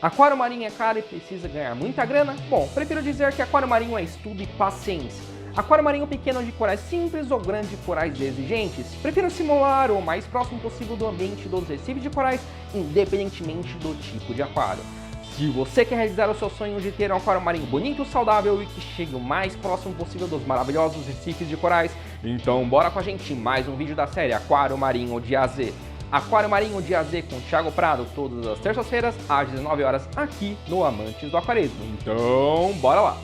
Aquário marinho é caro e precisa ganhar muita grana? Bom, prefiro dizer que aquário marinho é estudo e paciência. Aquário marinho pequeno de corais simples ou grande de corais exigentes? Prefiro simular o mais próximo possível do ambiente dos recifes de corais, independentemente do tipo de aquário. Se você quer realizar o seu sonho de ter um aquário marinho bonito, saudável e que chegue o mais próximo possível dos maravilhosos recifes de corais, então bora com a gente em mais um vídeo da série Aquário Marinho de A a Z. Aquário Marinho de A a Z com Thiago Prado, todas as terças-feiras, às 19 horas, aqui no Amantes do Aquarismo. Então, bora lá!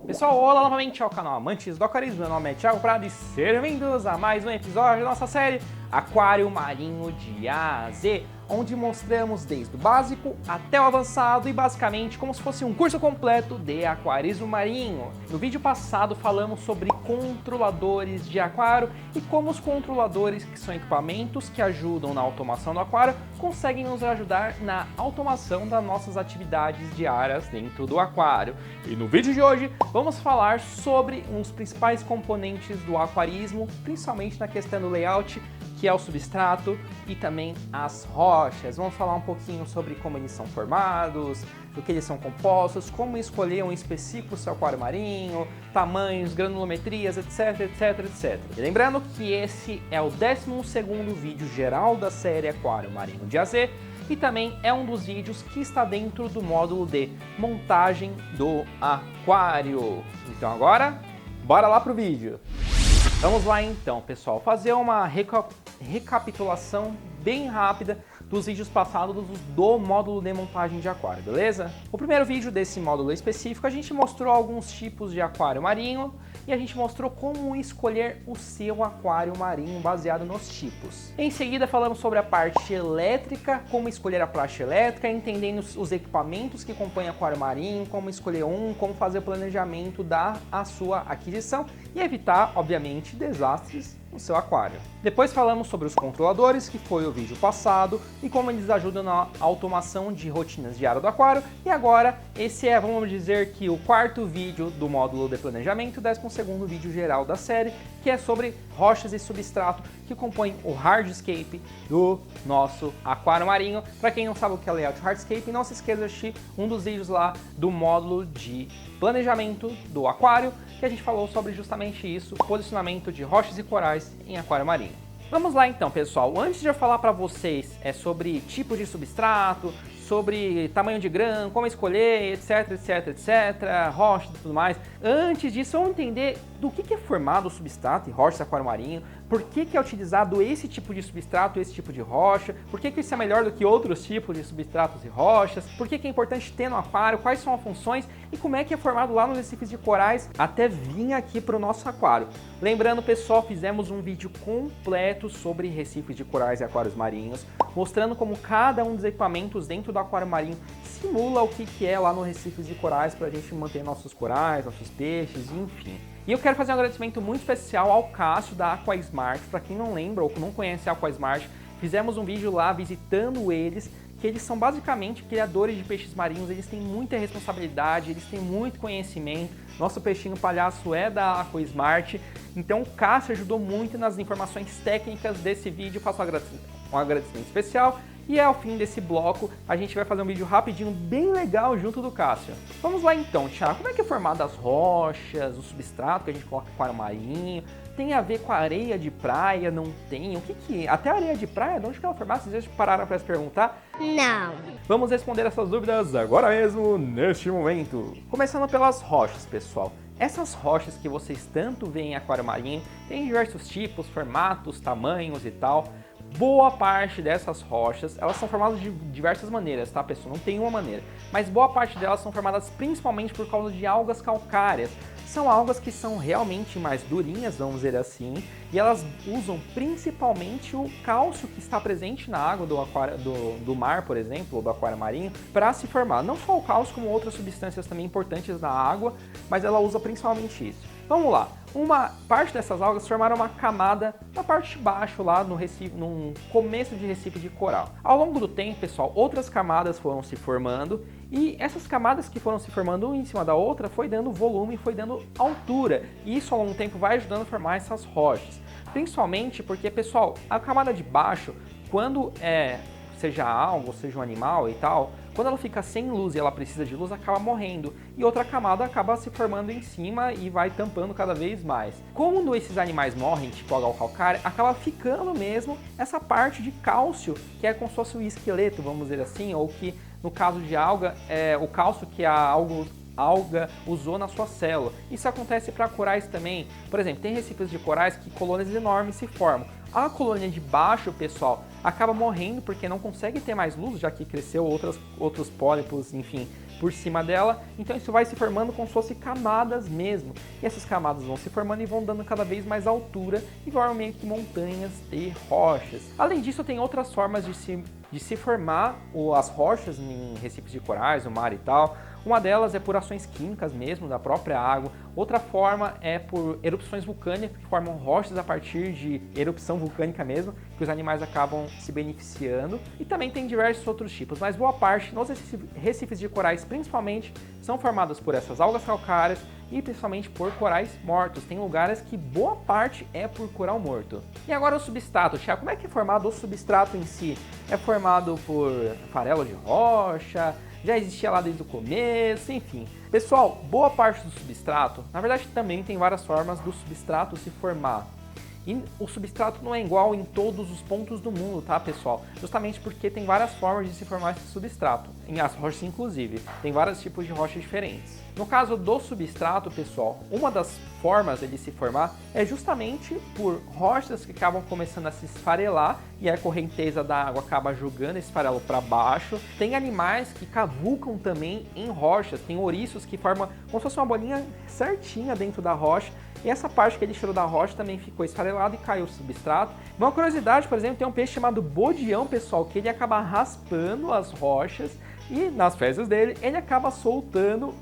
Pessoal, olá novamente ao canal Amantes do Aquarismo, meu nome é Thiago Prado e sejam bem-vindos a mais um episódio da nossa série Aquário Marinho de A a Z, onde mostramos desde o básico até o avançado e basicamente como se fosse um curso completo de aquarismo marinho. No vídeo passado falamos sobre controladores de aquário e como os controladores, que são equipamentos que ajudam na automação do aquário, conseguem nos ajudar na automação das nossas atividades diárias dentro do aquário. E no vídeo de hoje vamos falar sobre um dos principais componentes do aquarismo, principalmente na questão do layout, que é o substrato e também as rochas. Vamos falar um pouquinho sobre como eles são formados, do que eles são compostos, como escolher um específico para o seu aquário marinho, tamanhos, granulometrias, etc, etc, etc. E lembrando que esse é o 12º vídeo geral da série Aquário Marinho de A a Z e também é um dos vídeos que está dentro do módulo de montagem do aquário. Então agora, bora lá pro vídeo! Vamos lá então, pessoal, fazer uma recapitulação bem rápida dos vídeos passados do módulo de montagem de aquário, beleza? O primeiro vídeo desse módulo específico a gente mostrou alguns tipos de aquário marinho e a gente mostrou como escolher o seu aquário marinho baseado nos tipos. Em seguida falamos sobre a parte elétrica, como escolher a praxe elétrica, entendendo os equipamentos que compõem aquário marinho, como escolher como fazer o planejamento da sua aquisição e evitar, obviamente, desastres no seu aquário. Depois falamos sobre os controladores, que foi o vídeo passado, e como eles ajudam na automação de rotinas diárias do aquário. E agora, esse é, vamos dizer que o quarto vídeo do módulo de planejamento, o 12º vídeo geral da série, que é sobre rochas e substrato que compõem o hardscape do nosso aquário marinho. Para quem não sabe o que é layout hardscape, não se esqueça de assistir um dos vídeos lá do módulo de planejamento do aquário, que a gente falou sobre justamente isso, posicionamento de rochas e corais em aquário marinho. Vamos lá então, pessoal. Antes de eu falar para vocês sobre tipos de substrato, sobre tamanho de grão, como escolher, etc, etc, etc, rochas e tudo mais. Antes disso, vamos entender do que é formado o substrato e rochas aquário marinho, por que é utilizado esse tipo de substrato, esse tipo de rocha, por que isso é melhor do que outros tipos de substratos e rochas, por que é importante ter no aquário, quais são as funções e como é que é formado lá nos recifes de corais até vir aqui para o nosso aquário. Lembrando, pessoal, fizemos um vídeo completo sobre recifes de corais e aquários marinhos, mostrando como cada um dos equipamentos dentro do aquário marinho simula o que é lá no recifes de corais para a gente manter nossos corais, nossos peixes, enfim. E eu quero fazer um agradecimento muito especial ao Cássio da Aquasmart. Para quem não lembra ou não conhece a Aquasmart, fizemos um vídeo lá visitando eles, que eles são basicamente criadores de peixes marinhos, eles têm muita responsabilidade, eles têm muito conhecimento. Nosso peixinho palhaço é da Aquasmart, então o Cássio ajudou muito nas informações técnicas desse vídeo. Faço um agradecimento especial. E ao fim desse bloco, a gente vai fazer um vídeo rapidinho, bem legal, junto do Cássio. Vamos lá então, Thiago. Como é que é formado as rochas, o substrato que a gente coloca no aquário marinho? Tem a ver com a areia de praia? Não tem? O que é? Até a areia de praia, de onde que ela é formada? Vocês já pararam para se perguntar? Não. Vamos responder essas dúvidas agora mesmo, neste momento. Começando pelas rochas, pessoal. Essas rochas que vocês tanto veem em aquário marinho, tem diversos tipos, formatos, tamanhos e tal. Boa parte dessas rochas, elas são formadas de diversas maneiras, tá, pessoal? Não tem uma maneira. Mas boa parte delas são formadas principalmente por causa de algas calcárias. São algas que são realmente mais durinhas, vamos dizer assim, e elas usam principalmente o cálcio que está presente na água do mar, por exemplo, ou do aquário marinho, para se formar. Não só o cálcio, como outras substâncias também importantes na água, mas ela usa principalmente isso. Vamos lá. Uma parte dessas algas formaram uma camada na parte de baixo, lá no começo de recife de coral. Ao longo do tempo, pessoal, outras camadas foram se formando e essas camadas que foram se formando uma em cima da outra foi dando volume, foi dando altura. E isso ao longo do tempo vai ajudando a formar essas rochas. Principalmente porque, pessoal, a camada de baixo, quando seja algo, ou seja um animal e tal, quando ela fica sem luz e ela precisa de luz, acaba morrendo. E outra camada acaba se formando em cima e vai tampando cada vez mais. Quando esses animais morrem, tipo alga calcária, acaba ficando mesmo essa parte de cálcio, que é como se fosse o esqueleto, vamos dizer assim, ou que no caso de alga, é o cálcio que a alga usou na sua célula. Isso acontece para corais também. Por exemplo, tem recifes de corais que colônias enormes se formam. A colônia de baixo, pessoal, acaba morrendo porque não consegue ter mais luz, já que cresceu outros pólipos, enfim, por cima dela. Então isso vai se formando como se fossem camadas mesmo. E essas camadas vão se formando e vão dando cada vez mais altura e formam meio que montanhas e rochas. Além disso, tem outras formas de se formar as rochas em recifes de corais, no mar e tal. Uma delas é por ações químicas mesmo, da própria água. Outra forma é por erupções vulcânicas, que formam rochas a partir de erupção vulcânica mesmo, que os animais acabam se beneficiando. E também tem diversos outros tipos, mas boa parte nos recifes de corais, principalmente, são formados por essas algas calcárias e principalmente por corais mortos. Tem lugares que boa parte é por coral morto. E agora o substrato, Thiago, como é que é formado o substrato em si? É formado por farelo de rocha, já existia lá desde o começo, enfim. Pessoal, boa parte do substrato, na verdade também tem várias formas do substrato se formar. E o substrato não é igual em todos os pontos do mundo, tá, pessoal? Justamente porque tem várias formas de se formar esse substrato. Em as rochas, inclusive, tem vários tipos de rochas diferentes. No caso do substrato, pessoal, uma das formas dele se formar é justamente por rochas que acabam começando a se esfarelar e a correnteza da água acaba jogando esse farelo para baixo. Tem animais que cavucam também em rochas, tem ouriços que formam como se fosse uma bolinha certinha dentro da rocha. E essa parte que ele tirou da rocha também ficou esfarelada e caiu o substrato. Uma curiosidade, por exemplo, tem um peixe chamado bodião, pessoal, que ele acaba raspando as rochas e nas fezes dele ele acaba soltando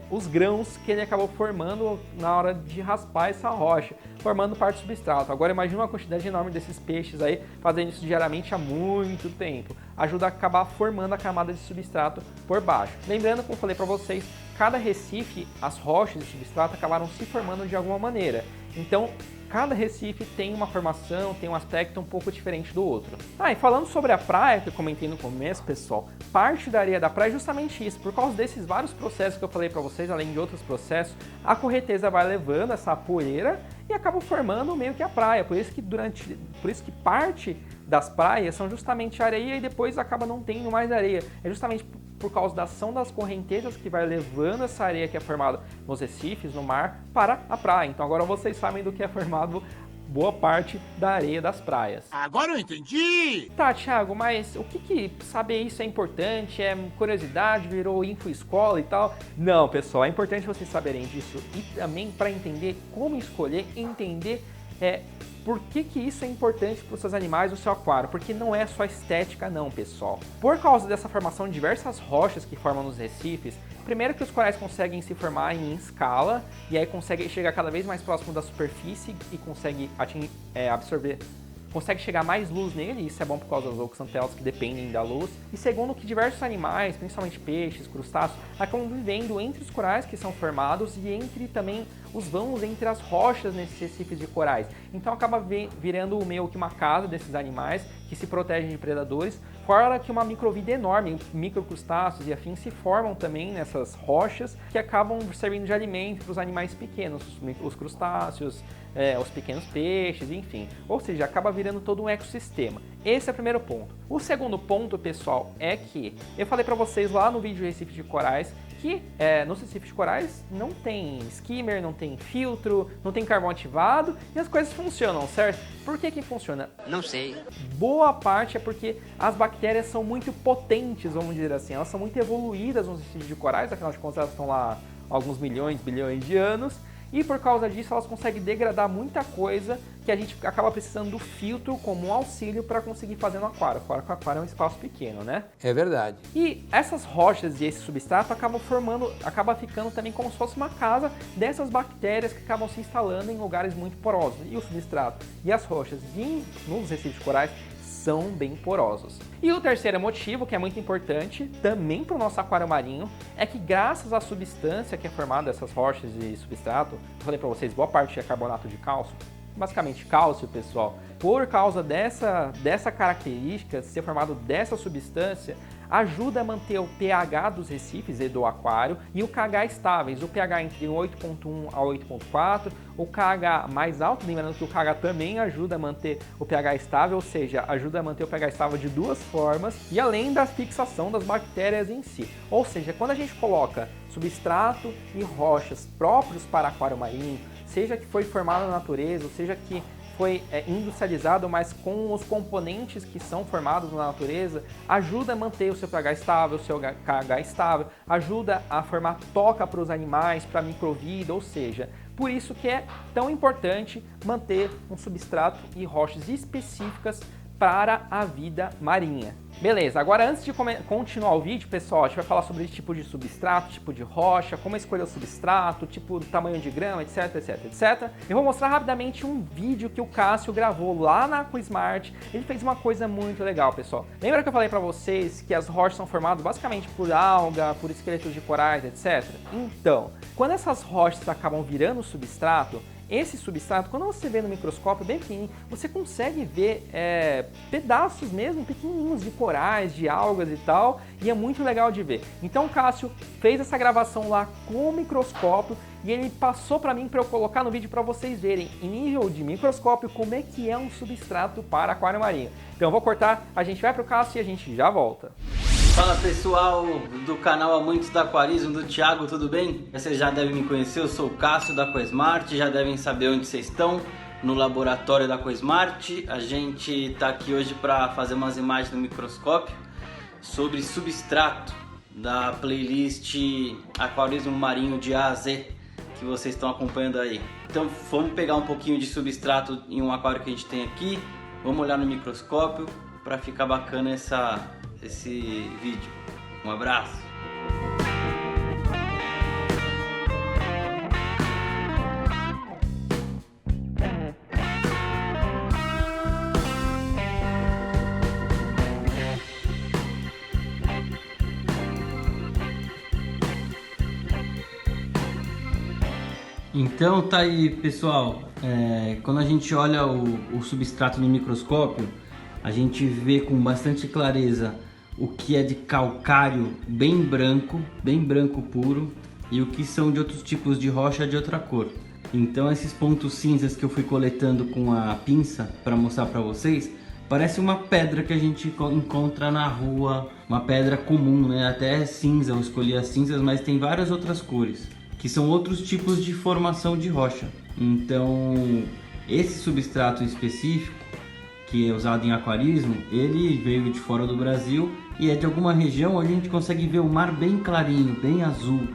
os grãos que ele acabou formando na hora de raspar essa rocha, formando parte do substrato. Agora imagine uma quantidade enorme desses peixes aí fazendo isso diariamente há muito tempo. Ajuda a acabar formando a camada de substrato por baixo. Lembrando, como eu falei para vocês, cada recife, as rochas de substrato acabaram se formando de alguma maneira. Então, cada recife tem uma formação, tem um aspecto um pouco diferente do outro. E falando sobre a praia, que eu comentei no começo, pessoal, parte da areia da praia é justamente isso. Por causa desses vários processos que eu falei para vocês, além de outros processos, a correnteza vai levando essa poeira e acaba formando meio que a praia. Por isso que parte das praias são justamente areia e depois acaba não tendo mais areia. É justamente por causa da ação das correntezas que vai levando essa areia que é formada nos recifes, no mar, para a praia. Então agora vocês sabem do que é formado boa parte da areia das praias. Agora eu entendi! Tá, Thiago, mas o que saber isso é importante? É curiosidade, virou info-escola e tal? Não, pessoal, é importante vocês saberem disso e também para entender como escolher, entender por que isso é importante para os seus animais no seu aquário? Porque não é só estética não, pessoal. Por causa dessa formação de diversas rochas que formam nos recifes, primeiro que os corais conseguem se formar em escala e aí conseguem chegar cada vez mais próximo da superfície e consegue absorver, consegue chegar mais luz nele, isso é bom por causa das zooxantelas que dependem da luz. E segundo que diversos animais, principalmente peixes, crustáceos, acabam vivendo entre os corais que são formados e entre também os vãos entre as rochas nesses recifes de corais. Então acaba virando meio que uma casa desses animais que se protegem de predadores, fora que uma microvida enorme, microcrustáceos e afins se formam também nessas rochas que acabam servindo de alimento para os animais pequenos, os crustáceos, os pequenos peixes, enfim. Ou seja, acaba virando todo um ecossistema. Esse é o primeiro ponto. O segundo ponto, pessoal, é que eu falei para vocês lá no vídeo Recife de Corais que nos recifes de corais não tem skimmer, não tem filtro, não tem carvão ativado e as coisas funcionam, certo? Por que funciona? Não sei. Boa parte é porque as bactérias são muito potentes, vamos dizer assim, elas são muito evoluídas nos recifes de corais, afinal de contas elas estão lá há alguns milhões, bilhões de anos. E por causa disso elas conseguem degradar muita coisa que a gente acaba precisando do filtro como um auxílio para conseguir fazer no aquário. Claro que o aquário é um espaço pequeno, né? É verdade. E essas rochas e esse substrato acaba ficando também como se fosse uma casa dessas bactérias que acabam se instalando em lugares muito porosos. E o substrato e as rochas nos recifes de corais são bem porosos. E o terceiro motivo, que é muito importante também para o nosso aquário marinho, é que graças à substância que é formada dessas rochas e substrato, eu falei para vocês, boa parte é carbonato de cálcio, basicamente cálcio, pessoal. Por causa dessa característica, ser formado dessa substância, ajuda a manter o pH dos recifes e do aquário e o KH estáveis, o pH entre 8.1 a 8.4, o KH mais alto, lembrando que o KH também ajuda a manter o pH estável, ou seja, ajuda a manter o pH estável de duas formas, e além da fixação das bactérias em si. Ou seja, quando a gente coloca substrato e rochas próprios para aquário marinho, seja que foi formado na natureza, ou seja que foi industrializado, mas com os componentes que são formados na natureza, ajuda a manter o seu pH estável, o seu KH estável, ajuda a formar toca para os animais, para a microvida, ou seja, por isso que é tão importante manter um substrato e rochas específicas para a vida marinha. Beleza, agora antes de continuar o vídeo, pessoal, a gente vai falar sobre tipo de substrato, tipo de rocha, como escolher o substrato, tipo do tamanho de grama, etc, etc, etc. Eu vou mostrar rapidamente um vídeo que o Cássio gravou lá na Aquasmart. Ele fez uma coisa muito legal, pessoal. Lembra que eu falei para vocês que as rochas são formadas basicamente por alga, por esqueletos de corais, etc? Então, quando essas rochas acabam virando substrato, esse substrato, quando você vê no microscópio bem pequenininho, você consegue ver pedaços mesmo pequenininhos de corais, de algas e tal, e é muito legal de ver. Então o Cássio fez essa gravação lá com o microscópio e ele passou para mim para eu colocar no vídeo para vocês verem em nível de microscópio como é que é um substrato para aquário marinho. Então eu vou cortar, a gente vai para o Cássio e a gente já volta. Fala pessoal do canal Amantes do Aquarismo, do Thiago, tudo bem? Vocês já devem me conhecer, eu sou o Cássio da Aquasmart, já devem saber onde vocês estão, no laboratório da Aquasmart. A gente está aqui hoje para fazer umas imagens no microscópio sobre substrato da playlist Aquarismo Marinho de A a Z que vocês estão acompanhando aí. Então vamos pegar um pouquinho de substrato em um aquário que a gente tem aqui, vamos olhar no microscópio para ficar bacana esse vídeo. Um abraço! Então tá aí, pessoal, quando a gente olha o substrato no microscópio, a gente vê com bastante clareza o que é de calcário bem branco puro, e o que são de outros tipos de rocha de outra cor. Então esses pontos cinzas que eu fui coletando com a pinça para mostrar para vocês, parece uma pedra que a gente encontra na rua, uma pedra comum, né? Até é cinza, eu escolhi as cinzas, mas tem várias outras cores, que são outros tipos de formação de rocha. Então esse substrato específico, que é usado em aquarismo, ele veio de fora do Brasil e é de alguma região onde a gente consegue ver o mar bem clarinho, bem azul,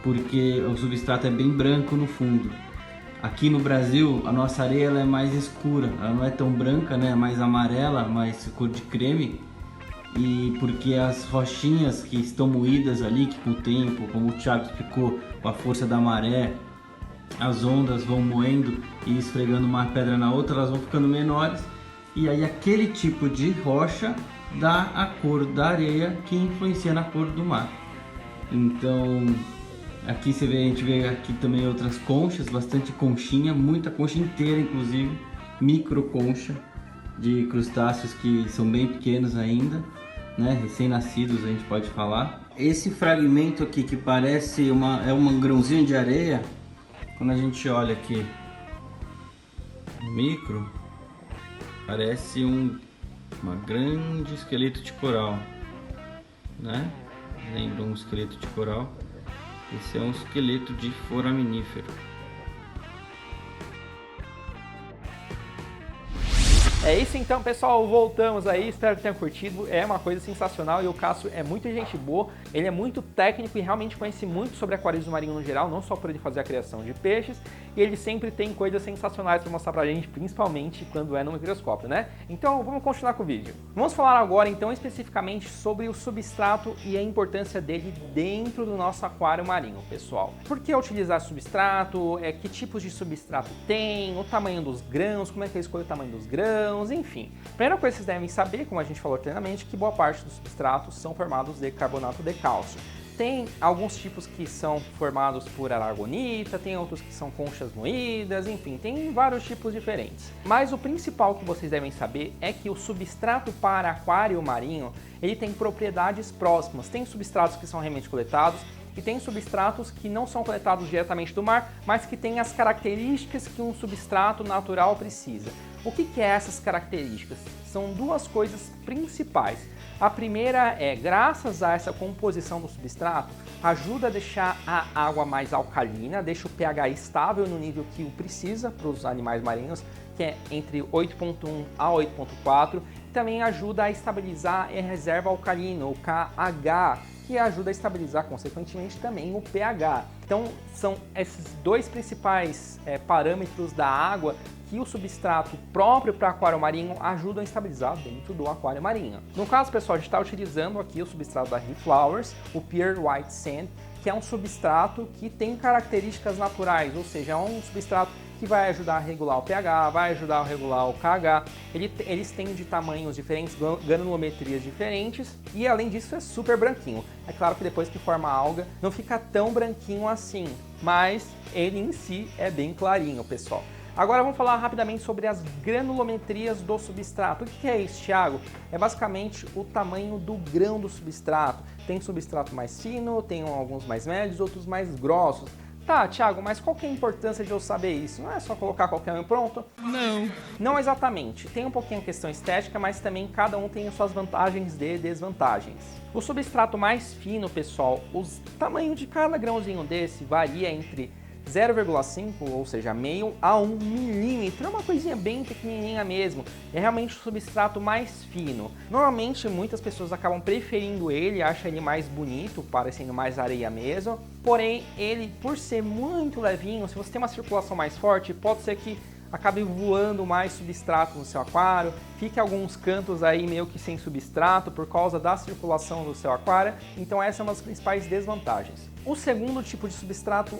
porque o substrato é bem branco no fundo. Aqui no Brasil a nossa areia ela é mais escura, ela não é tão branca, né? É mais amarela, mais cor de creme, e porque as rochinhas que estão moídas ali, que com o tempo, como o Thiago explicou, com a força da maré, as ondas vão moendo e esfregando uma pedra na outra, elas vão ficando menores, e aí aquele tipo de rocha dá a cor da areia que influencia na cor do mar. Então aqui a gente vê aqui também outras conchas, bastante conchinha, muita concha inteira, inclusive micro concha de crustáceos que são bem pequenos ainda, né? Recém-nascidos a gente pode falar. Esse fragmento aqui que parece um grãozinho de areia, quando a gente olha aqui micro, parece uma grande esqueleto de coral, né? Lembra um esqueleto de coral? Esse é um esqueleto de foraminífero. É isso então, pessoal, voltamos aí, espero que tenham curtido, é uma coisa sensacional e o Cássio é muito gente boa, ele é muito técnico e realmente conhece muito sobre aquarismo marinho no geral, não só por ele fazer a criação de peixes, e ele sempre tem coisas sensacionais para mostrar pra gente, principalmente quando é no microscópio, né? Então vamos continuar com o vídeo. Vamos falar agora então especificamente sobre o substrato e a importância dele dentro do nosso aquário marinho, pessoal. Por que utilizar substrato, que tipos de substrato tem, o tamanho dos grãos, como é que eu escolho o tamanho dos grãos, enfim. Primeira coisa que vocês devem saber, como a gente falou anteriormente, que boa parte dos substratos são formados de carbonato de cálcio. Tem alguns tipos que são formados por aragonita, tem outros que são conchas moídas, enfim, tem vários tipos diferentes. Mas o principal que vocês devem saber é que o substrato para aquário marinho, ele tem propriedades próximas. Tem substratos que são realmente coletados e tem substratos que não são coletados diretamente do mar, mas que têm as características que um substrato natural precisa. O que é essas características? São duas coisas principais. A primeira é, graças a essa composição do substrato, ajuda a deixar a água mais alcalina, deixa o pH estável no nível que o precisa para os animais marinhos, que é entre 8.1 a 8.4. Também ajuda a estabilizar a reserva alcalina, o KH, que ajuda a estabilizar, consequentemente, também o pH. Então, são esses dois principais parâmetros da água que o substrato próprio para aquário marinho ajuda a estabilizar dentro do aquário marinho. No caso, pessoal, a gente está utilizando aqui o substrato da Reflowers, o Pure White Sand, que é um substrato que tem características naturais, ou seja, é um substrato que vai ajudar a regular o pH, vai ajudar a regular o KH. Eles têm de tamanhos diferentes, granulometrias diferentes e além disso é super branquinho. É claro que depois que forma a alga não fica tão branquinho assim, mas ele em si é bem clarinho, pessoal. Agora vamos falar rapidamente sobre as granulometrias do substrato. O que é isso, Thiago? É basicamente o tamanho do grão do substrato. Tem substrato mais fino, tem alguns mais médios, outros mais grossos. Tá, Thiago, mas qual que é a importância de eu saber isso? Não é só colocar qualquer um e pronto? Não. Não exatamente. Tem um pouquinho a questão estética, mas também cada um tem as suas vantagens e desvantagens. O substrato mais fino, pessoal, o tamanho de cada grãozinho desse varia entre 0,5, ou seja, meio a 1 milímetro, é uma coisinha bem pequenininha mesmo, é realmente o substrato mais fino. Normalmente muitas pessoas acabam preferindo ele, acham ele mais bonito, parecendo mais areia mesmo, porém ele, por ser muito levinho, se você tem uma circulação mais forte, pode ser que acabe voando mais substrato no seu aquário, fique alguns cantos aí meio que sem substrato por causa da circulação do seu aquário, então essa é uma das principais desvantagens. O segundo tipo de substrato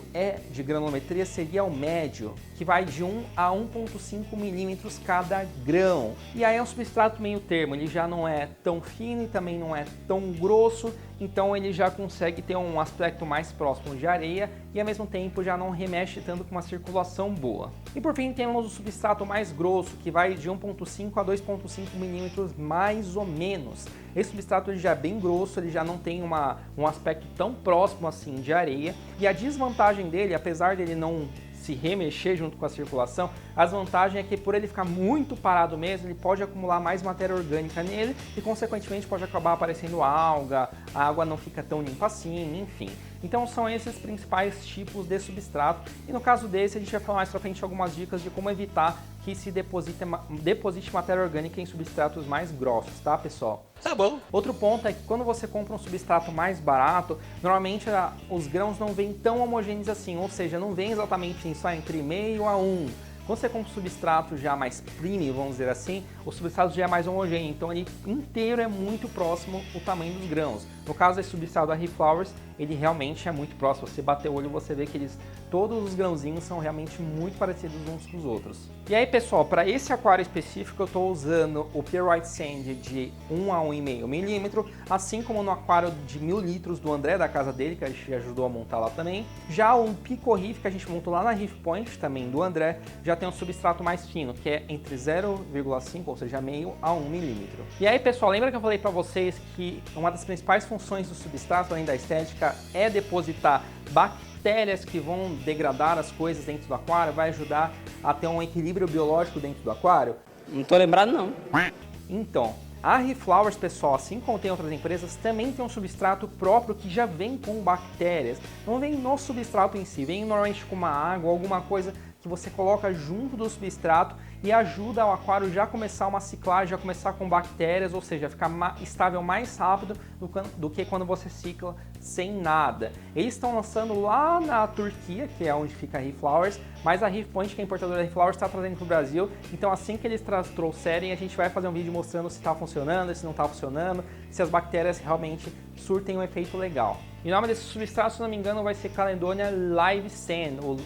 de granulometria seria o médio, que vai de 1 a 1,5 milímetros cada grão. E aí é um substrato meio termo, ele já não é tão fino e também não é tão grosso, então ele já consegue ter um aspecto mais próximo de areia e ao mesmo tempo já não remexe tanto com uma circulação boa. E por fim temos o substrato mais grosso, que vai de 1,5 a 2,5 milímetros mais ou menos. Esse substrato ele já é bem grosso, ele já não tem um aspecto tão próximo assim de areia. E a desvantagem dele, apesar dele não se remexer junto com a circulação, a desvantagem é que por ele ficar muito parado mesmo, ele pode acumular mais matéria orgânica nele e consequentemente pode acabar aparecendo alga, a água não fica tão limpa assim, enfim. Então são esses principais tipos de substrato e no caso desse a gente vai falar mais pra frente algumas dicas de como evitar que se deposite matéria orgânica em substratos mais grossos, tá, pessoal? Tá bom. Outro ponto é que quando você compra um substrato mais barato, normalmente os grãos não vêm tão homogêneos assim, ou seja, não vem exatamente só entre meio a 1. Quando você compra um substrato já mais premium, vamos dizer assim, o substrato já é mais homogêneo, então ele inteiro é muito próximo o tamanho dos grãos. No caso desse substrato da Reflowers, ele realmente é muito próximo. Se você bater o olho, você vê que todos os grãozinhos são realmente muito parecidos uns com os outros. E aí, pessoal, para esse aquário específico, eu estou usando o Pure White Sand de 1 a 1,5 milímetro, assim como no aquário de 1000 litros do André, da casa dele, que a gente ajudou a montar lá também. Já o Pico Reef, que a gente montou lá na Reef Point, também do André, já tem um substrato mais fino, que é entre 0,5, ou seja, meio a 1 milímetro. E aí, pessoal, lembra que eu falei para vocês que uma das principais funções do substrato, além da estética, é depositar bactérias que vão degradar as coisas dentro do aquário, vai ajudar a ter um equilíbrio biológico dentro do aquário? Não tô lembrado não. Então, a Reflowers, pessoal, assim como tem outras empresas, também tem um substrato próprio que já vem com bactérias. Não vem no substrato em si, vem normalmente com uma água, alguma coisa que você coloca junto do substrato e ajuda o aquário já começar uma ciclagem, já começar com bactérias, ou seja, ficar estável mais rápido do que quando você cicla sem nada. Eles estão lançando lá na Turquia, que é onde fica a Reflowers, mas a Reef Point, que é importadora da Reflowers, está trazendo para o Brasil. Então assim que eles trouxerem, a gente vai fazer um vídeo mostrando se está funcionando, se não está funcionando, se as bactérias realmente surtem um efeito legal. E o nome desse substrato, se não me engano, vai ser Caledonia Live Sand, ou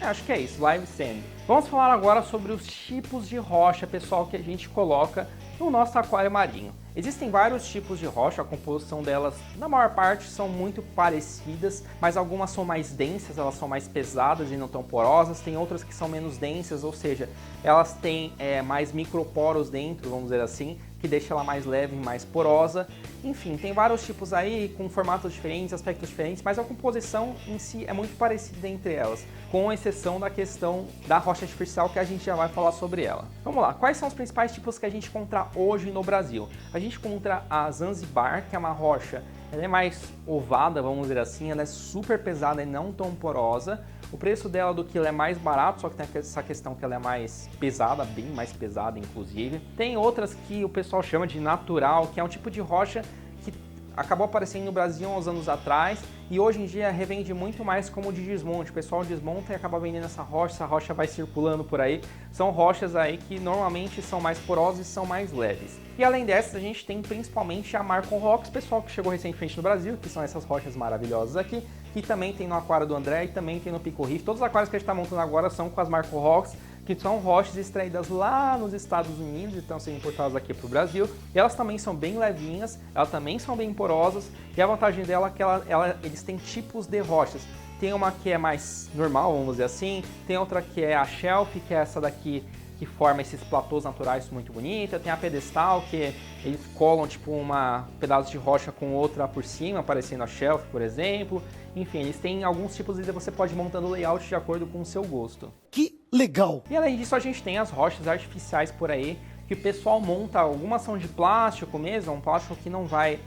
acho que é isso, Live Sand. Vamos falar agora sobre os tipos de rocha, pessoal, que a gente coloca no nosso aquário marinho. Existem vários tipos de rocha, a composição delas, na maior parte, são muito parecidas, mas algumas são mais densas, elas são mais pesadas e não tão porosas, tem outras que são menos densas, ou seja, elas têm mais microporos dentro, vamos dizer assim, que deixa ela mais leve e mais porosa. Enfim, tem vários tipos aí, com formatos diferentes, aspectos diferentes, mas a composição em si é muito parecida entre elas, com exceção da questão da rocha artificial, que a gente já vai falar sobre ela. Vamos lá, quais são os principais tipos que a gente encontra hoje no Brasil? A gente encontra a Zanzibar, que é uma rocha, ela é mais ovada, vamos dizer assim, ela é super pesada e não tão porosa. O preço dela do quilo é mais barato, só que tem essa questão que ela é mais pesada, bem mais pesada inclusive. Tem outras que o pessoal chama de natural, que é um tipo de rocha que acabou aparecendo no Brasil há uns anos atrás e hoje em dia revende muito mais como de desmonte. O pessoal desmonta e acaba vendendo essa rocha vai circulando por aí. São rochas aí que normalmente são mais porosas e são mais leves. E além dessas, a gente tem principalmente a Marcon Rocks, pessoal que chegou recentemente no Brasil, que são essas rochas maravilhosas aqui, que também tem no aquário do André e também tem no Pico Reef. Todos os aquários que a gente está montando agora são com as Marcon Rocks, que são rochas extraídas lá nos Estados Unidos e estão sendo importadas aqui para o Brasil. E elas também são bem levinhas, elas também são bem porosas, e a vantagem dela é que eles têm tipos de rochas. Tem uma que é mais normal, vamos dizer assim, tem outra que é a Shelf, que é essa daqui que forma esses platôs naturais muito bonita, tem a pedestal, que eles colam tipo um pedaço de rocha com outra por cima, parecendo a Shelf, por exemplo. Enfim, eles têm alguns tipos e você pode ir montando o layout de acordo com o seu gosto. Que legal! E além disso, a gente tem as rochas artificiais por aí, que o pessoal monta, algumas são de plástico mesmo, um plástico que não vai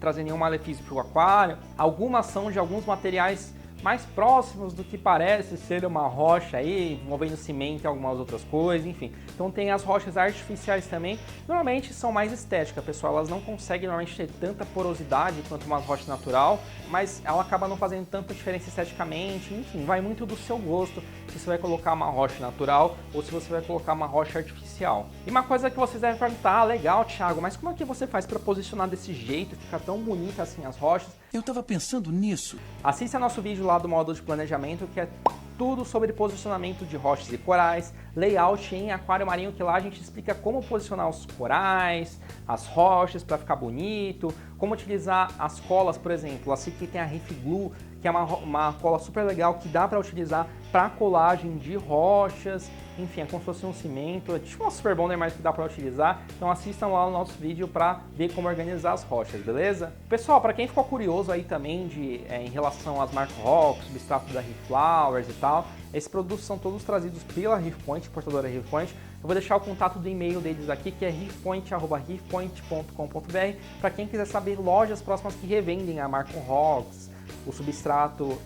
trazer nenhum malefício para o aquário, algumas são de alguns materiais mais próximos do que parece ser uma rocha aí, envolvendo cimento e algumas outras coisas, enfim. Então tem as rochas artificiais também, normalmente são mais estéticas, pessoal, elas não conseguem normalmente ter tanta porosidade quanto uma rocha natural, mas ela acaba não fazendo tanta diferença esteticamente, enfim, vai muito do seu gosto, se você vai colocar uma rocha natural ou se você vai colocar uma rocha artificial. E uma coisa que vocês devem perguntar, legal, Thiago, mas como é que você faz para posicionar desse jeito, ficar tão bonita assim as rochas? Eu tava pensando nisso. Assista nosso vídeo lá do módulo de planejamento, que é tudo sobre posicionamento de rochas e corais, layout em aquário marinho, que lá a gente explica como posicionar os corais, as rochas para ficar bonito, como utilizar as colas, por exemplo, assim que tem a Reef Glue, que é uma cola super legal que dá para utilizar para colagem de rochas, enfim, é como se fosse um cimento, é tipo uma Super Bonder, mas que dá para utilizar. Então assistam lá o nosso vídeo para ver como organizar as rochas, beleza? Pessoal, para quem ficou curioso aí também em relação às Marcon Rocks, substrato da Reef Flowers e tal, esses produtos são todos trazidos pela Reef Point, portadora Reef Point. Eu vou deixar o contato do e-mail deles aqui, que é reefpoint@reefpoint.com.br, para quem quiser saber lojas próximas que revendem a Marcon Rocks, o substrato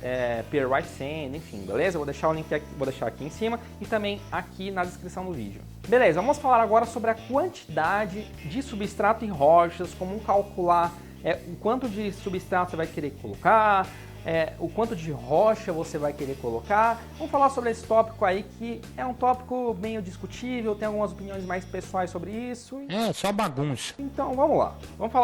Pearl White Sand, enfim, beleza? Vou deixar o link aqui, vou deixar aqui em cima e também aqui na descrição do vídeo. Beleza, vamos falar agora sobre a quantidade de substrato e rochas, como calcular o quanto de substrato você vai querer colocar, o quanto de rocha você vai querer colocar. Vamos falar sobre esse tópico aí, que é um tópico meio discutível, tem algumas opiniões mais pessoais sobre isso. É, só bagunça. Então vamos lá,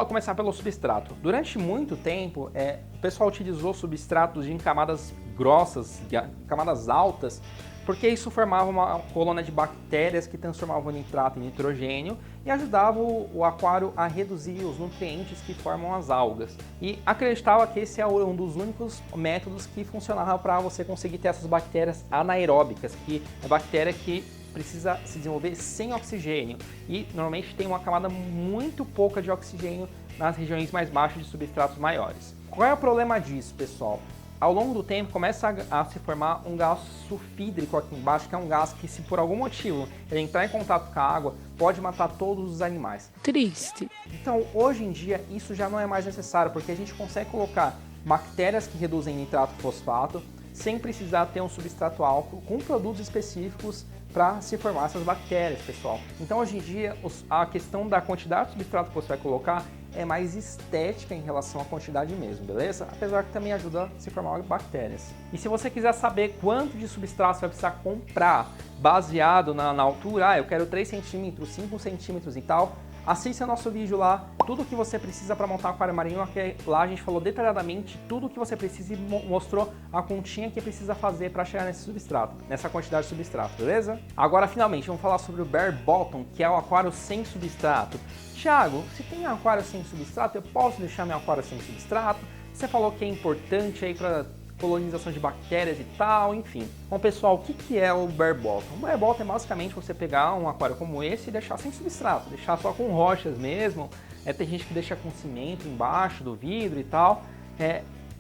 começar pelo substrato. Durante muito tempo, o pessoal utilizou substratos em camadas grossas, camadas altas, porque isso formava uma colônia de bactérias que transformavam o nitrato em nitrogênio e ajudava o aquário a reduzir os nutrientes que formam as algas. E acreditava que esse é um dos únicos métodos que funcionava para você conseguir ter essas bactérias anaeróbicas, que é bactéria que precisa se desenvolver sem oxigênio e normalmente tem uma camada muito pouca de oxigênio nas regiões mais baixas de substratos maiores. Qual é o problema disso, pessoal? Ao longo do tempo começa a se formar um gás sulfídrico aqui embaixo, que é um gás que, se por algum motivo ele entrar em contato com a água, pode matar todos os animais. Triste. Então, hoje em dia, isso já não é mais necessário, porque a gente consegue colocar bactérias que reduzem nitrato e fosfato, sem precisar ter um substrato álcool, com produtos específicos para se formar essas bactérias, pessoal. Então, hoje em dia, a questão da quantidade de substrato que você vai colocar é mais estética em relação à quantidade mesmo, beleza? Apesar que também ajuda a se formar bactérias. E se você quiser saber quanto de substrato você vai precisar comprar, baseado na altura, eu quero 3 centímetros, 5 centímetros e tal, assista nosso vídeo lá, tudo que você precisa para montar um aquário marinho, lá a gente falou detalhadamente tudo que você precisa e mostrou a continha que precisa fazer para chegar nesse substrato, nessa quantidade de substrato, beleza? Agora, finalmente, vamos falar sobre o Bare Bottom, que é o aquário sem substrato. Thiago, se tem um aquário sem substrato, eu posso deixar meu aquário sem substrato? Você falou que é importante aí para colonização de bactérias e tal, enfim. Bom, pessoal, o que é o Bare Bottom? O Bare Bottom é basicamente você pegar um aquário como esse e deixar sem substrato, deixar só com rochas mesmo. Tem gente que deixa com cimento embaixo do vidro e tal.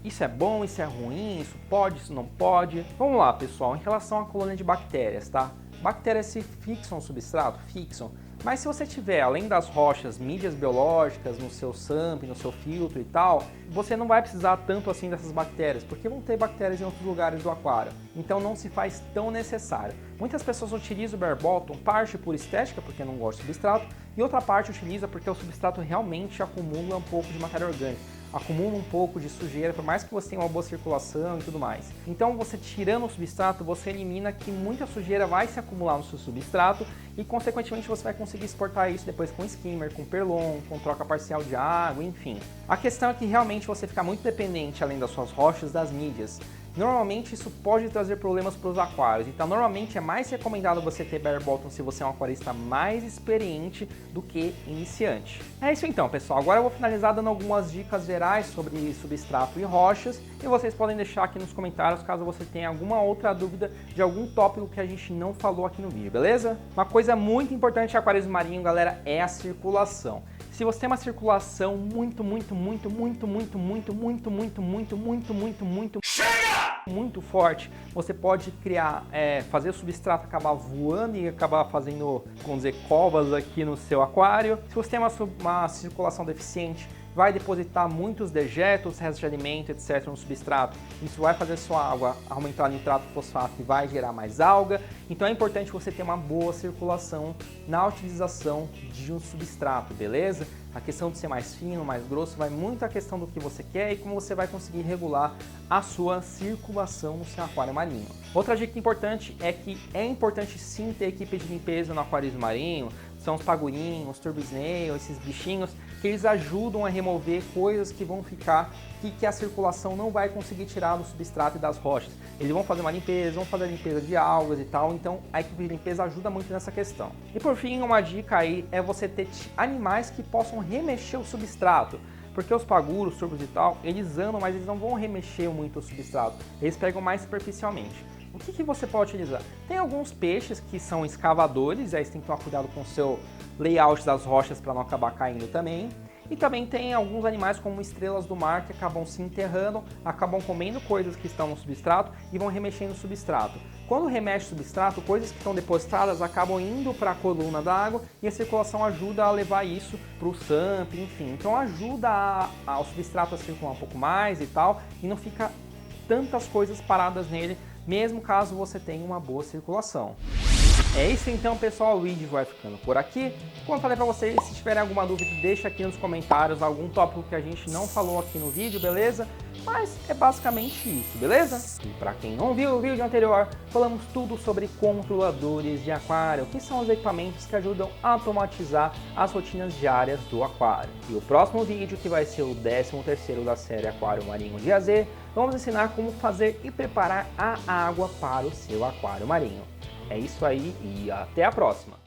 Isso é bom, isso é ruim, isso pode, isso não pode. Vamos lá, pessoal, em relação à colônia de bactérias, tá? Bactérias se fixam no substrato? Fixam. Mas se você tiver, além das rochas, mídias biológicas no seu SAMP, no seu filtro e tal, você não vai precisar tanto assim dessas bactérias, porque vão ter bactérias em outros lugares do aquário. Então não se faz tão necessário. Muitas pessoas utilizam o Bare Bottom, parte por estética, porque não gosta de substrato, e outra parte utiliza porque o substrato realmente acumula um pouco de matéria orgânica, acumula um pouco de sujeira, por mais que você tenha uma boa circulação e tudo mais. Então você tirando o substrato, você elimina que muita sujeira vai se acumular no seu substrato e consequentemente você vai conseguir exportar isso depois com skimmer, com perlon, com troca parcial de água, enfim. A questão é que realmente você fica muito dependente, além das suas rochas, das mídias. Normalmente isso pode trazer problemas para os aquários, então normalmente é mais recomendado você ter Bare Bottom se você é um aquarista mais experiente do que iniciante. É isso então, pessoal. Agora eu vou finalizar dando algumas dicas gerais sobre substrato e rochas e vocês podem deixar aqui nos comentários caso você tenha alguma outra dúvida de algum tópico que a gente não falou aqui no vídeo, beleza? Uma coisa muito importante em aquarismo marinho, galera, é a circulação. Se você tem uma circulação muito forte, você pode criar, fazer o substrato acabar voando e acabar fazendo, vamos dizer, covas aqui no seu aquário. Se você tem uma circulação deficiente, vai depositar muitos dejetos, restos de alimento, etc. no substrato. Isso vai fazer sua água aumentar nitrato fosfato e vai gerar mais alga. Então é importante você ter uma boa circulação na utilização de um substrato, beleza? A questão de ser mais fino, mais grosso, vai muito a questão do que você quer e como você vai conseguir regular a sua circulação no seu aquário marinho. Outra dica importante é que é importante sim ter equipe de limpeza no aquarismo marinho. São os pagurinhos, os turbo snail, esses bichinhos que eles ajudam a remover coisas que vão ficar que a circulação não vai conseguir tirar do substrato e das rochas. Eles vão fazer uma limpeza, vão fazer a limpeza de algas e tal, então a equipe de limpeza ajuda muito nessa questão. E por fim, uma dica aí é você ter animais que possam remexer o substrato. Porque os paguros, os turbos e tal, eles andam, mas eles não vão remexer muito o substrato. Eles pegam mais superficialmente. O que você pode utilizar? Tem alguns peixes que são escavadores, aí você tem que tomar cuidado com o seu layout das rochas para não acabar caindo também. E também tem alguns animais como estrelas do mar que acabam se enterrando, acabam comendo coisas que estão no substrato e vão remexendo o substrato. Quando remexe o substrato, coisas que estão depositadas acabam indo para a coluna da água e a circulação ajuda a levar isso para o SAMP, enfim. Então ajuda ao substrato a circular um pouco mais e tal, e não fica tantas coisas paradas nele, mesmo caso você tenha uma boa circulação. É isso então, pessoal, o vídeo vai ficando por aqui. Como eu falei pra vocês, se tiverem alguma dúvida, deixa aqui nos comentários algum tópico que a gente não falou aqui no vídeo, beleza? Mas é basicamente isso, beleza? E pra quem não viu o vídeo anterior, falamos tudo sobre controladores de aquário, que são os equipamentos que ajudam a automatizar as rotinas diárias do aquário. E o próximo vídeo, que vai ser o 13º da série Aquário Marinho de AZ, vamos ensinar como fazer e preparar a água para o seu aquário marinho. É isso aí e até a próxima!